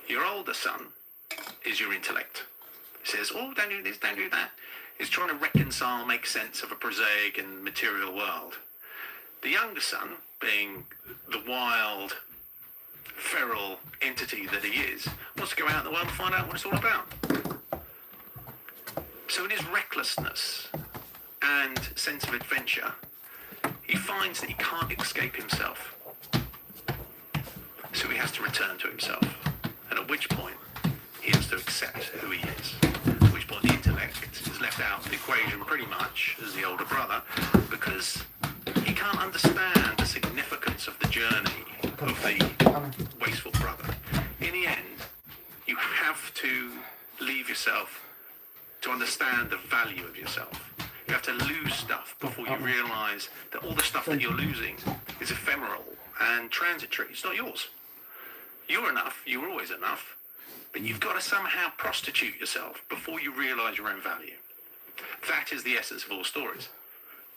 Your older son is your intellect. He says, oh, don't do this, don't do that. He's trying to reconcile, make sense of a prosaic and material world. The younger son, being the wild, feral entity that he is, wants to go out in the world and find out what it's all about. So in his recklessness and sense of adventure, he finds that he can't escape himself. So he has to return to himself. And at which point, he has to accept who he is. At which point the intellect is left out of the equation pretty much as the older brother, because he can't understand the significance of the journey of the wasteful brother. In the end, you have to leave yourself to understand the value of yourself. You have to lose stuff before you realise that all the stuff that you're losing is ephemeral and transitory. It's not yours. You're enough. You were always enough. But you've got to somehow prostitute yourself before you realise your own value. That is the essence of all stories.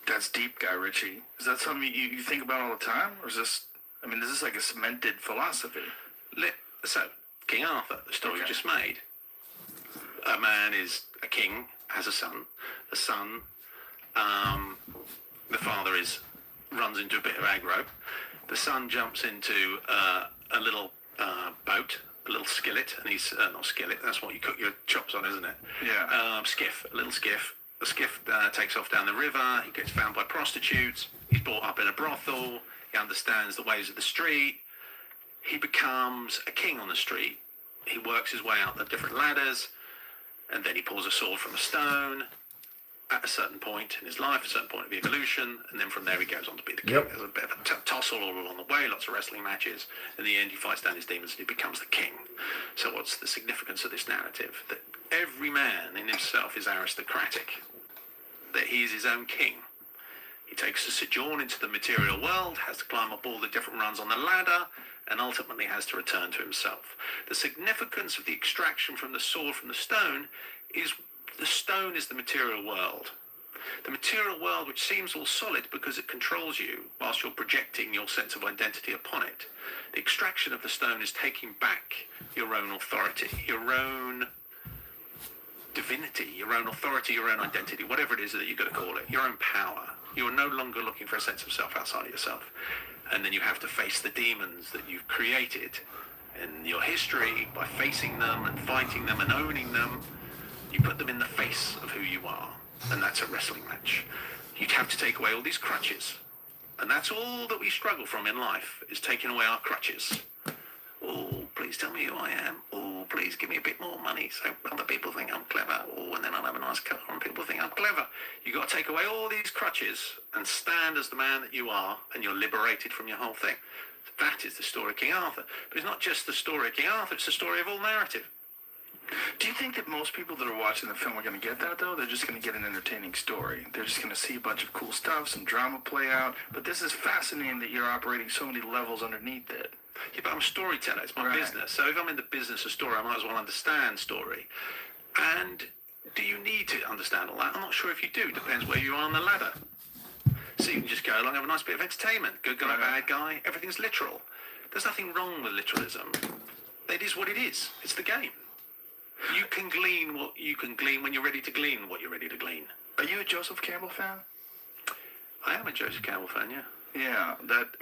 That's deep, Guy Ritchie. Is that something you think about all the time? Or is this, is this like a cemented philosophy? So, King Arthur, the story you just made. A man is a king, has a son. The son, the father runs into a bit of aggro. The son jumps into a little boat, a little skillet, and he's, not skillet, that's what you cook your chops on, isn't it? Yeah. Skiff, a little skiff. The skiff takes off down the river. He gets found by prostitutes. He's brought up in a brothel. He understands the ways of the street. He becomes a king on the street. He works his way out the different ladders, and then he pulls a sword from a stone at a certain point in his life, a certain point of the evolution, and then from there he goes on to be the king. There's a bit of a tussle all along the way, lots of wrestling matches. In the end, he fights down his demons and he becomes the king. So what's the significance of this narrative? That every man in himself is aristocratic, that he is his own king. He takes a sojourn into the material world, has to climb up all the different rungs on the ladder, and ultimately has to return to himself. The significance of the extraction from the sword from the stone is the stone is the material world. The material world, which seems all solid because it controls you whilst you're projecting your sense of identity upon it. The extraction of the stone is taking back your own authority, your own divinity, your own authority, your own identity, whatever it is that you're going to call it, your own power. You're no longer looking for a sense of self outside of yourself. And then you have to face the demons that you've created in your history by facing them and fighting them and owning them. You put them in the face of who you are, and that's a wrestling match. You'd have to take away all these crutches. And that's all that we struggle from in life, is taking away our crutches. Oh, please tell me who I am. Oh, please give me a bit more money so other people think I'm clever. Oh, and then I'll have a nice car and people think I'm clever. You've got to take away all these crutches and stand as the man that you are, and you're liberated from your whole thing. That is the story of King Arthur. But it's not just the story of King Arthur, it's the story of all narrative. Do you think that most people that are watching the film are going to get that, though? They're just going to get an entertaining story. They're just going to see a bunch of cool stuff, some drama play out. But this is fascinating that you're operating so many levels underneath it. Yeah, but I'm a storyteller. It's my business. So if I'm in the business of story, I might as well understand story. And do you need to understand all that? I'm not sure if you do. Depends where you are on the ladder. So you can just go along, have a nice bit of entertainment. Good guy, bad guy. Everything's literal. There's nothing wrong with literalism. It is what it is. It's the game. You can glean what you can glean when you're ready to glean what you're ready to glean. Are you a Joseph Campbell fan? I am a Joseph Campbell fan, yeah. Yeah,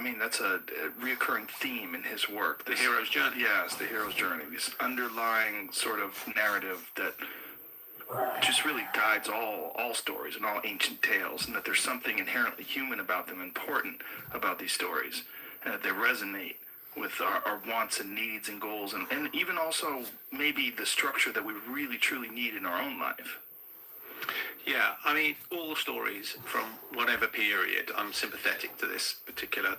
that's a reoccurring theme in his work. The hero's journey. Yes, the hero's journey. This underlying sort of narrative that just really guides all stories and all ancient tales, and that there's something inherently human about them, important about these stories, and that they resonate with our wants and needs and goals, and even also maybe the structure that we really truly need in our own life. Yeah, I mean, all stories from whatever period, I'm sympathetic to this particular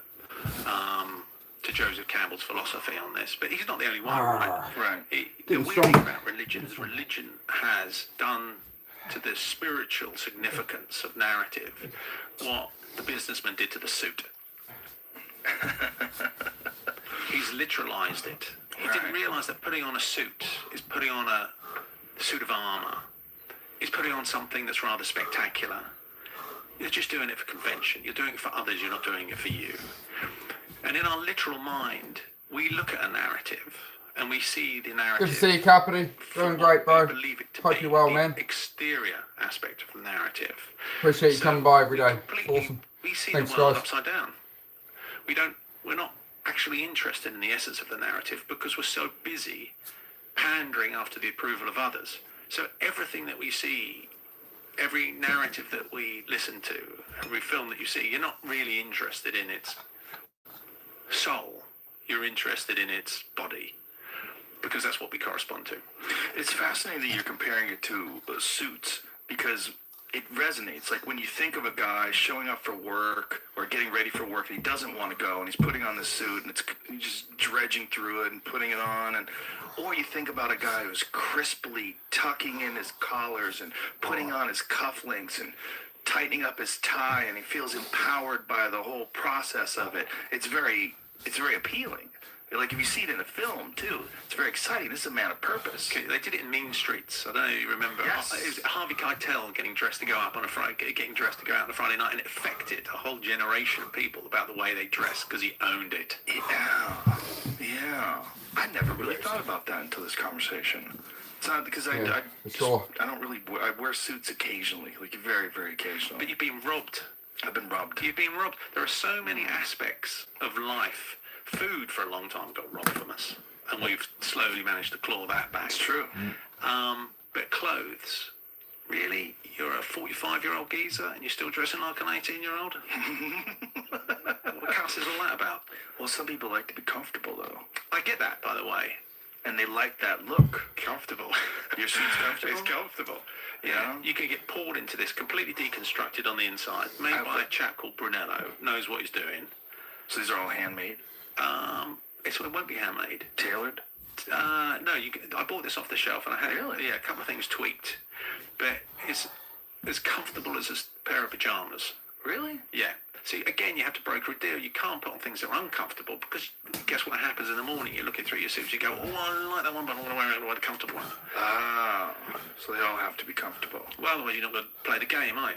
to Joseph Campbell's philosophy on this, but he's not the only one, right? Right. The weird thing about religion is religion has done to the spiritual significance of narrative what the businessman did to the suit. He's literalized it. He didn't realize that putting on a suit is putting on a suit of armor. Is putting on something that's rather spectacular. You're just doing it for convention. You're doing it for others. You're not doing it for you. And in our literal mind, we look at a narrative and we see the narrative. Good to see you, Carpety. Doing great, bro. Believe it to Hope be you're well, the man. exterior aspect of the narrative. Appreciate you coming by every day. Completely, Awesome. We see Thanks, the world guys. upside down. We're not actually interested in the essence of the narrative because we're so busy pandering after the approval of others. So everything that we see, every narrative that we listen to, every film that you see, you're not really interested in its soul. You're interested in its body, because that's what we correspond to. It's fascinating that you're comparing it to Suits, because it resonates. Like when you think of a guy showing up for work or getting ready for work and he doesn't want to go and he's putting on this suit and it's just dredging through it and putting it on, and or you think about a guy who's crisply tucking in his collars and putting on his cufflinks and tightening up his tie, and he feels empowered by the whole process of it. It's very appealing. Like if you see it in a film too, it's very exciting. This is a man of purpose. Okay, they did it in Mean Streets. I don't know if you remember. Yes. It was Harvey Keitel getting dressed to go out on a Friday night, and it affected a whole generation of people about the way they dressed because he owned it. Yeah. I never really thought about that until this conversation. It's not because I don't really I wear suits occasionally, like very, very occasionally. But you've been robbed. I've been robbed. You've been robbed. There are so many aspects of life. Food for a long time got robbed from us, and we've slowly managed to claw that back. It's true. But clothes, really? You're a 45-year-old geezer and you're still dressing like an 18-year-old? What cuss is all that about? Well, some people like to be comfortable, though. I get that, by the way. And they like that look. Comfortable. Your suit's comfortable? It's comfortable. Yeah. You can get poured into this, completely deconstructed on the inside, made by a chap called Brunello, knows what he's doing. So these are all handmade? It won't be handmade. Tailored? No, I bought this off the shelf and I had a couple of things tweaked. But it's as comfortable as a pair of pajamas. Really? Yeah. See, again, you have to broker a deal. You can't put on things that are uncomfortable, because guess what happens in the morning? You're looking through your suits, you go, oh, I like that one, but I want to wear the comfortable one. Ah, so they all have to be comfortable. Well, otherwise you're not going to play the game, are you?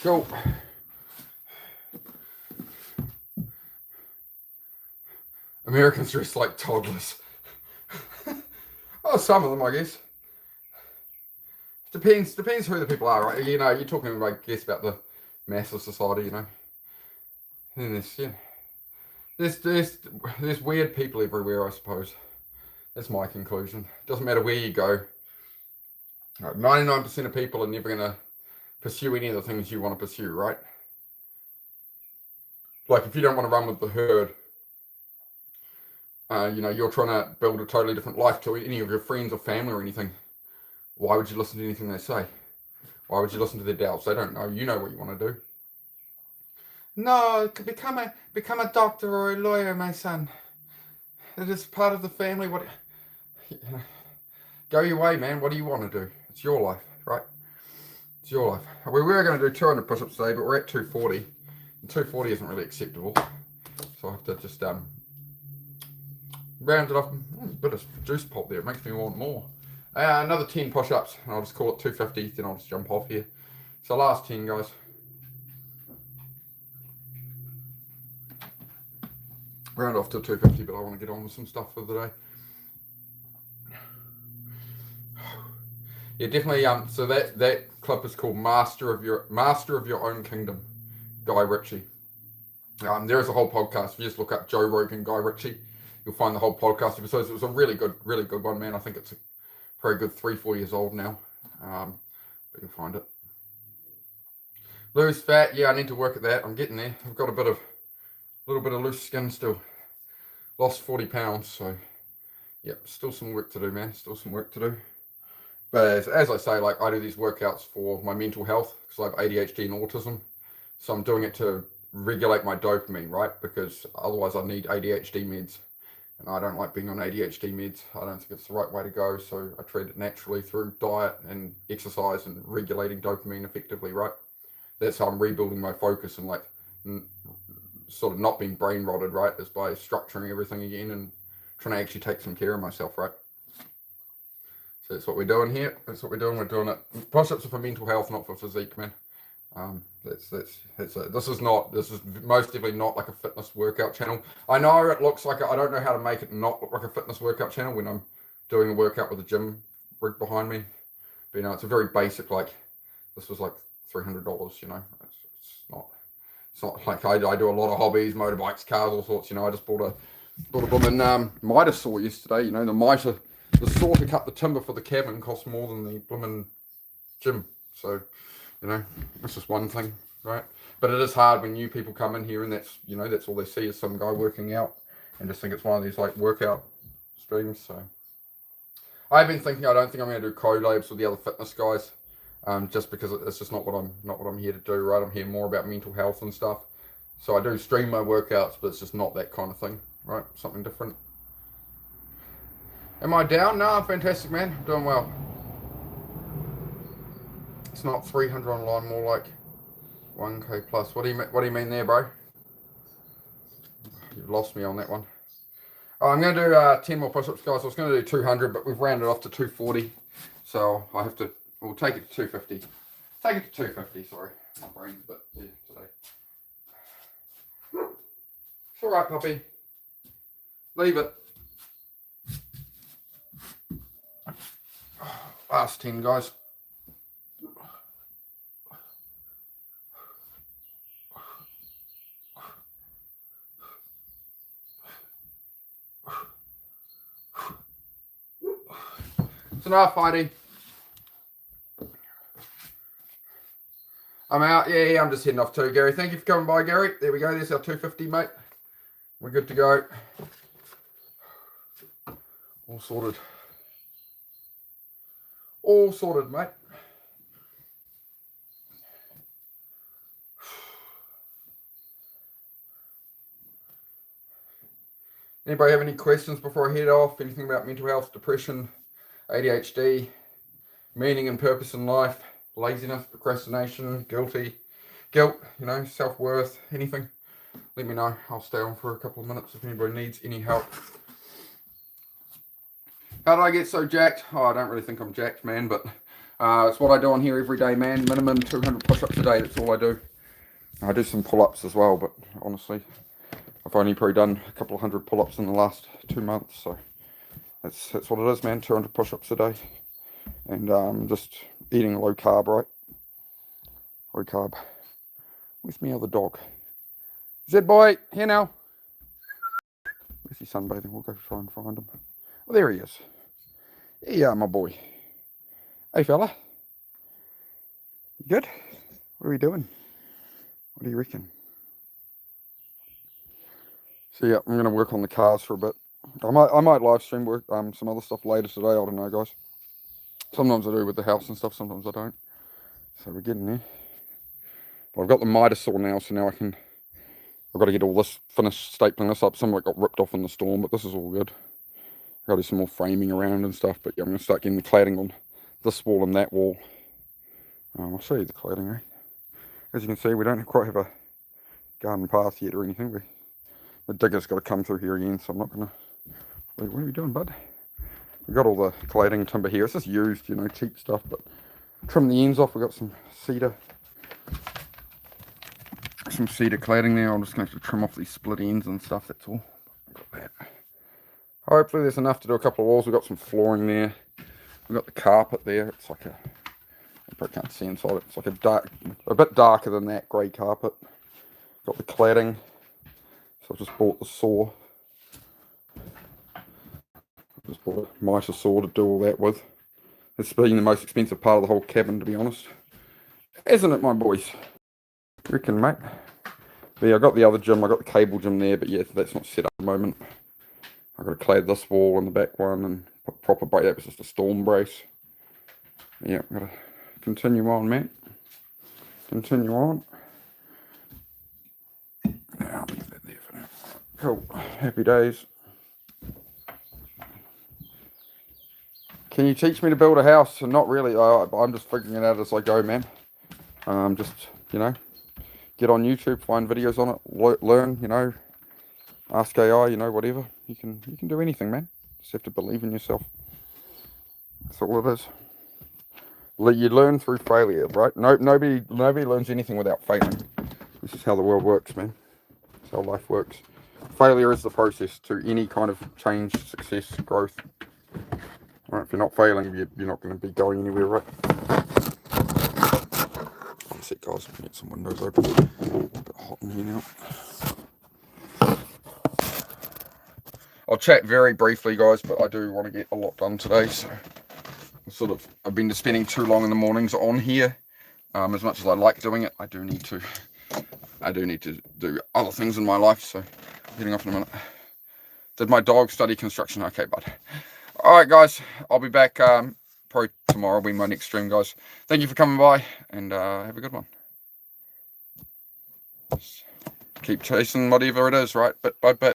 Cool. Americans dress like toddlers. Oh, some of them, I guess. Depends who the people are, right? You know, you're talking, I guess, about the mass of society, you know. And there's weird people everywhere, I suppose. That's my conclusion. Doesn't matter where you go. 99% of people are never going to pursue any of the things you want to pursue, right? Like if you don't want to run with the herd, you know, you're trying to build a totally different life to any of your friends or family or anything. Why would you listen to anything they say? Why would you listen to their doubts? They don't know. You know what you want to do. No, become a doctor or a lawyer, my son. It is part of the family. What? You know, go your way, man. What do you want to do? It's your life, right? It's your life. We were going to do 200 push-ups today, but we're at 240. And 240 isn't really acceptable. So I have to just round it up. A bit of juice pop there. It makes me want more. Another 10 push-ups, and I'll just call it 250. Then I'll just jump off here. So last 10, guys. Round off to 250, but I want to get on with some stuff for the day. Yeah, definitely. So that clip is called "Master of Your Own Kingdom," Guy Ritchie. There is a whole podcast. If you just look up Joe Rogan, Guy Ritchie, you'll find the whole podcast episodes. It was a really good one, man. I think it's a very good 3-4 years old now, but you'll find it. Lose fat, yeah, I need to work at that. I'm getting there. I've got a little bit of loose skin still. Lost 40 pounds, so yep, still some work to do, man. Still some work to do. But as I say, like, I do these workouts for my mental health because I have ADHD and autism. So I'm doing it to regulate my dopamine, right? Because otherwise I need ADHD meds. And I don't like being on ADHD meds. I don't think it's the right way to go. So I treat it naturally through diet and exercise and regulating dopamine effectively, right? That's how I'm rebuilding my focus and like sort of not being brain rotted, right? Is by structuring everything again and trying to actually take some care of myself, right? So that's what we're doing here. That's what we're doing. We're doing it. Push-ups are for mental health, not for physique, man. This is most definitely not like a fitness workout channel. I know it looks like I don't know how to make it not look like a fitness workout channel when I'm doing a workout with a gym rig behind me. But you know, it's a very basic, like, this was like $300, you know. It's not like I do a lot of hobbies, motorbikes, cars, all sorts, you know. I just bought a blooming miter saw yesterday, you know. The saw to cut the timber for the cabin cost more than the blooming gym. So, you know, that's just one thing, right? But it is hard when new people come in here and that's, you know, that's all they see is some guy working out and just think it's one of these like workout streams. So I've been thinking I don't think I'm going to do collabs with the other fitness guys, just because it's just not what I'm here to do, right? I'm here more about mental health and stuff. So I do stream my workouts, but it's just not that kind of thing, right? Something different. Am I down? No, I'm fantastic, man. I'm doing well. It's not 300 online, more like 1K plus. What do you mean there, bro? You've lost me on that one. Oh, I'm going to do 10 more push-ups, guys. I was going to do 200, but we've rounded off to 240. So we'll take it to 250. Take it to 250, sorry. My brain's a bit there today. It's alright, puppy. Leave it. Last 10, guys. It's enough, Heidi. I'm out. Yeah, I'm just heading off too, Gary. Thank you for coming by, Gary. There we go. There's our 250, mate. We're good to go. All sorted. All sorted, mate. Anybody have any questions before I head off? Anything about mental health, depression, ADHD, meaning and purpose in life, laziness, procrastination, guilt, you know, self-worth, anything? Let me know. I'll stay on for a couple of minutes if anybody needs any help. How did I get so jacked? Oh, I don't really think I'm jacked, man, but it's what I do on here every day, man. Minimum 200 push-ups a day. That's all I do. I do some pull-ups as well, but honestly, I've only probably done a couple of hundred pull-ups in the last 2 months, so that's what it is, man. 200 push-ups a day, and just eating low carb, right? Low carb. Where's my other dog? Zed boy, here now. Where's he sunbathing? We'll go try and find him. Oh, there he is. Yeah, my boy. Hey, fella. You good? What are we doing? What do you reckon? So yeah, I'm gonna work on the cars for a bit. I might live stream work some other stuff later today. I don't know, guys. Sometimes I do with the house and stuff. Sometimes I don't. So we're getting there. But I've got the miter saw now, so now I've got to get all this finished, stapling this up. Some of it got ripped off in the storm, but this is all good. I've got to do some more framing around and stuff. But yeah, I'm gonna start getting the cladding on this wall and that wall. I'll show you the cladding, eh? As you can see, we don't quite have a garden path yet or anything. The digger's got to come through here again, so I'm not gonna. Wait, what are we doing, bud? We've got all the cladding timber here. It's just used, you know, cheap stuff, but trim the ends off. We've got some cedar cladding there. I'm just gonna have to trim off these split ends and stuff, that's all. Got that. Hopefully there's enough to do a couple of walls. We've got some flooring there. We've got the carpet there. It's like I probably can't see inside it. It's like a bit darker than that grey carpet. Got the cladding. So I just bought the saw. Just bought a miter saw to do all that with. It's been the most expensive part of the whole cabin, to be honest. Isn't it, my boys? Reckon, mate. But yeah, I got the other gym. I got the cable gym there, but yeah, that's not set up at the moment. I've got to clad this wall and the back one and put proper brace. That was just a storm brace. Yeah, I've got to continue on, man. Continue on. Now, I'll leave that there for now. Cool. Happy days. Can you teach me to build a house? Not really. I'm just figuring it out as I go, man. Just, you know, get on YouTube, find videos on it, learn, you know, ask AI, you know, whatever. You can do anything, man. Just have to believe in yourself. That's all it is. You learn through failure, right? Nobody learns anything without failing. This is how the world works, man. That's how life works. Failure is the process to any kind of change, success, growth. Right, if you're not failing, you're not going to be going anywhere, right? One sec, guys. Get some windows open. A bit hot in here now. I'll chat very briefly, guys, but I do want to get a lot done today, so I've been spending too long in the mornings on here. As much as I like doing it, I do need to do other things in my life, so I'm heading off in a minute. Did my dog study construction? Okay, bud. Alright, guys, I'll be back probably tomorrow will be my next stream, guys. Thank you for coming by, and have a good one. Just keep chasing whatever it is, right? Bit by bit.